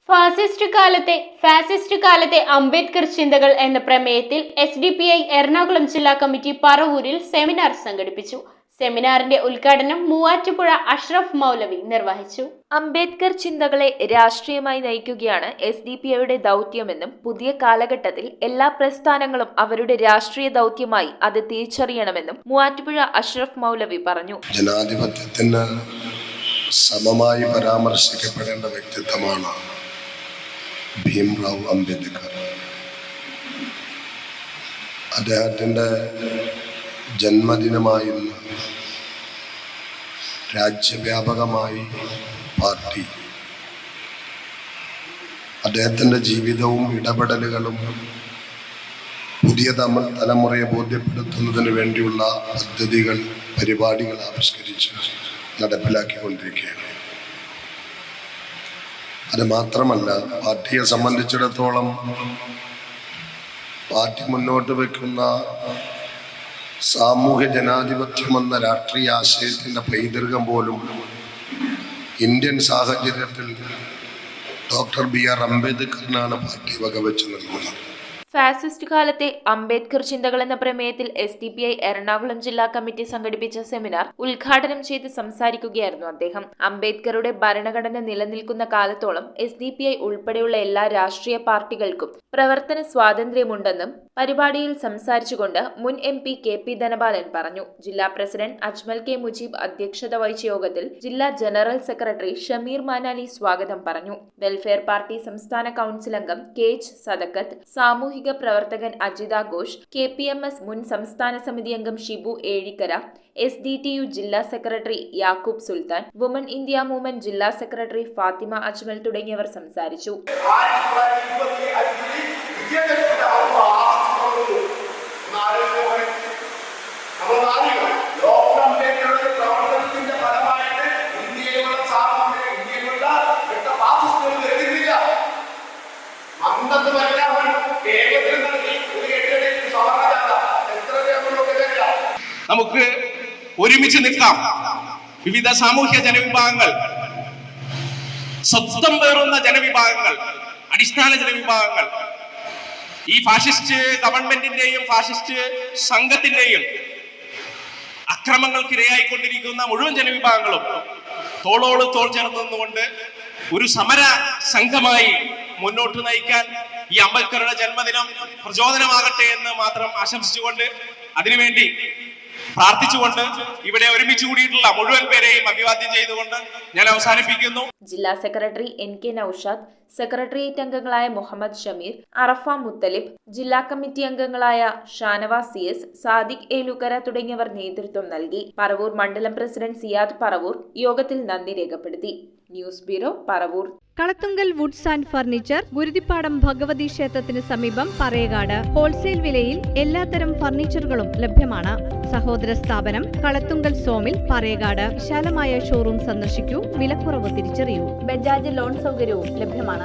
Fascist കാലത്തെ അംബേദ്കർ ചിന്തകൾ എന്ന പ്രമേയത്തിൽ SDPI എറണാകുളം ജില്ലാ കമ്മിറ്റി പറവൂരിൽ സെമിനാർ സംഘടിപ്പിച്ചു. സെമിനാറിന്റെ ഉദ്ഘാടനം മൂവാറ്റുപുഴ അഷ്റഫ് മൗലവി നിർവഹിച്ചു. അംബേദ്കർ ചിന്തകളെ രാഷ്ട്രീയമായി നയിക്കുകയാണ് SDPIയുടെ ദൗത്യമെന്നും പുതിയ കാലഘട്ടത്തിൽ എല്ലാ പ്രസ്ഥാനങ്ങളും അവരുടെ രാഷ്ട്രീയ ദൗത്യമായി അത് തിരിച്ചറിയണമെന്നും മൂവാറ്റുപുഴ അഷ്റഫ് മൗലവി പറഞ്ഞു. ജനാധിപത്യത്തിന് സമമായി പരാമർശിക്കപ്പെടേണ്ട വ്യക്തിത്വമാണ് ഭീംറാവ് അംബേദ്കർ. അദ്ദേഹത്തിൻ്റെ ജന്മദിനമായി രാജ്യവ്യാപകമായി പാർട്ടി അദ്ദേഹത്തിൻ്റെ ജീവിതവും ഇടപെടലുകളും പുതിയ തലമുറയെ ബോധ്യപ്പെടുത്തുന്നതിന് വേണ്ടിയുള്ള പദ്ധതികൾ, പരിപാടികൾ ആവിഷ്കരിച്ച് നടപ്പിലാക്കിക്കൊണ്ടിരിക്കുകയാണ്. അത് മാത്രമല്ല, പാർട്ടിയെ സംബന്ധിച്ചിടത്തോളം പാർട്ടി മുന്നോട്ട് വയ്ക്കുന്ന സാമൂഹ്യ ജനാധിപത്യം എന്ന രാഷ്ട്രീയ ആശയത്തിൻ്റെ പൈതൃകം പോലും ഇന്ത്യൻ സാഹചര്യത്തിൽ ഡോക്ടർ BR അംബേദ്കറിനാണ് പാർട്ടി വകവെച്ച് നൽകുന്നത്. ഫാസിസ്റ്റ് കാലത്തെ അംബേദ്കർ ചിന്തകൾ എന്ന പ്രമേയത്തിൽ SDPI എറണാകുളം ജില്ലാ കമ്മിറ്റി സംഘടിപ്പിച്ച സെമിനാർ ഉദ്ഘാടനം ചെയ്ത് സംസാരിക്കുകയായിരുന്നു അദ്ദേഹം. അംബേദ്കറുടെ ഭരണഘടന നിലനിൽക്കുന്ന കാലത്തോളം SDPI ഉൾപ്പെടെയുള്ള എല്ലാ രാഷ്ട്രീയ പാർട്ടികൾക്കും പ്രവർത്തന സ്വാതന്ത്ര്യമുണ്ടെന്നും പരിപാടിയിൽ സംസാരിച്ചുകൊണ്ട് മുൻ MP KP ധനപാലൻ പറഞ്ഞു. ജില്ലാ പ്രസിഡന്റ് അജ്മൽ K മുജീബ് അധ്യക്ഷത വഹിച്ച യോഗത്തിൽ ജില്ലാ ജനറൽ സെക്രട്ടറി ഷമീർ മാനാലി സ്വാഗതം പറഞ്ഞു. വെൽഫെയർ പാർട്ടി സംസ്ഥാന കൗൺസിൽ അംഗം KH സദക്കത്ത്, സാമൂഹിക പ്രവർത്തകൻ അജിത ഘോഷ്, KPMS മുൻ സംസ്ഥാന സമിതി അംഗം ഷിബു ഏഴിക്കര, SDTU ജില്ലാ സെക്രട്ടറി യാക്കൂബ് സുൽത്താൻ, വുമൺ ഇന്ത്യ മൂവ്മെന്റ് ജില്ലാ സെക്രട്ടറി ഫാത്തിമ അജ്മൽ തുടങ്ങിയവർ സംസാരിച്ചു. നമുക്ക് ഒരുമിച്ച് നിൽക്കാം. വിവിധ സാമൂഹ്യ ജനവിഭാഗങ്ങൾ, സ്വത്വം പേറുന്ന ജനവിഭാഗങ്ങൾ, അടിസ്ഥാന ജനവിഭാഗങ്ങൾ, ഈ ഫാഷിസ്റ്റ് ഗവൺമെന്റിന്റെയും ഫാഷിസ്റ്റ് സംഘത്തിന്റെയും അക്രമങ്ങൾക്കിരയായിക്കൊണ്ടിരിക്കുന്ന മുഴുവൻ ജനവിഭാഗങ്ങളും തോളോട് തോൾ ചേർന്ന് നിന്നുകൊണ്ട് ഒരു സമര സംഘമായി മുന്നോട്ട് നയിക്കാൻ ഈ അംബേദ്കറുടെ ജന്മദിനം പ്രചോദനമാകട്ടെ എന്ന് മാത്രം ആശംസിച്ചുകൊണ്ട്, അതിനുവേണ്ടി പ്രാർത്ഥിച്ചുകൊണ്ട് ഇവിടെ ഒരുമിച്ച് കൂടിയിട്ടുള്ള മുഴുവൻ പേരെയും അഭിവാദ്യം ചെയ്തുകൊണ്ട് ഞാൻ അവസാനിപ്പിക്കുന്നു. ജില്ലാ സെക്രട്ടറി NK നൌഷാദ്, സെക്രട്ടേറിയറ്റ് അംഗങ്ങളായ മുഹമ്മദ് ഷമീർ, അറഫ മുത്തലിബ്, ജില്ലാ കമ്മിറ്റി അംഗങ്ങളായ ഷാനവാസ് CS, സാദിഖ് ഏലുക്കര തുടങ്ങിയവർ നേതൃത്വം നൽകി. പറവൂർ മണ്ഡലം പ്രസിഡന്റ് സിയാദ് പറവൂർ യോഗത്തിൽ നന്ദി രേഖപ്പെടുത്തി. News bureau, Paravur. Kalathunkal woods and furniture, Guruthippadam Bhagavathi ക്ഷേത്രത്തിന് സമീപം പറയകാട്. ഹോൾസെയിൽ വിലയിൽ എല്ലാത്തരം ഫർണിച്ചറുകളും ലഭ്യമാണ്. സഹോദര സ്ഥാപനം കളത്തുങ്കൽ സോമിൽ, പറയകാട്. വിശാലമായ ഷോറൂം സന്ദർശിക്കൂ. വിലക്കുറവ് തിരിച്ചറിയൂ. ബജാജ് ലോൺ സൗകര്യവും ലഭ്യമാണ്.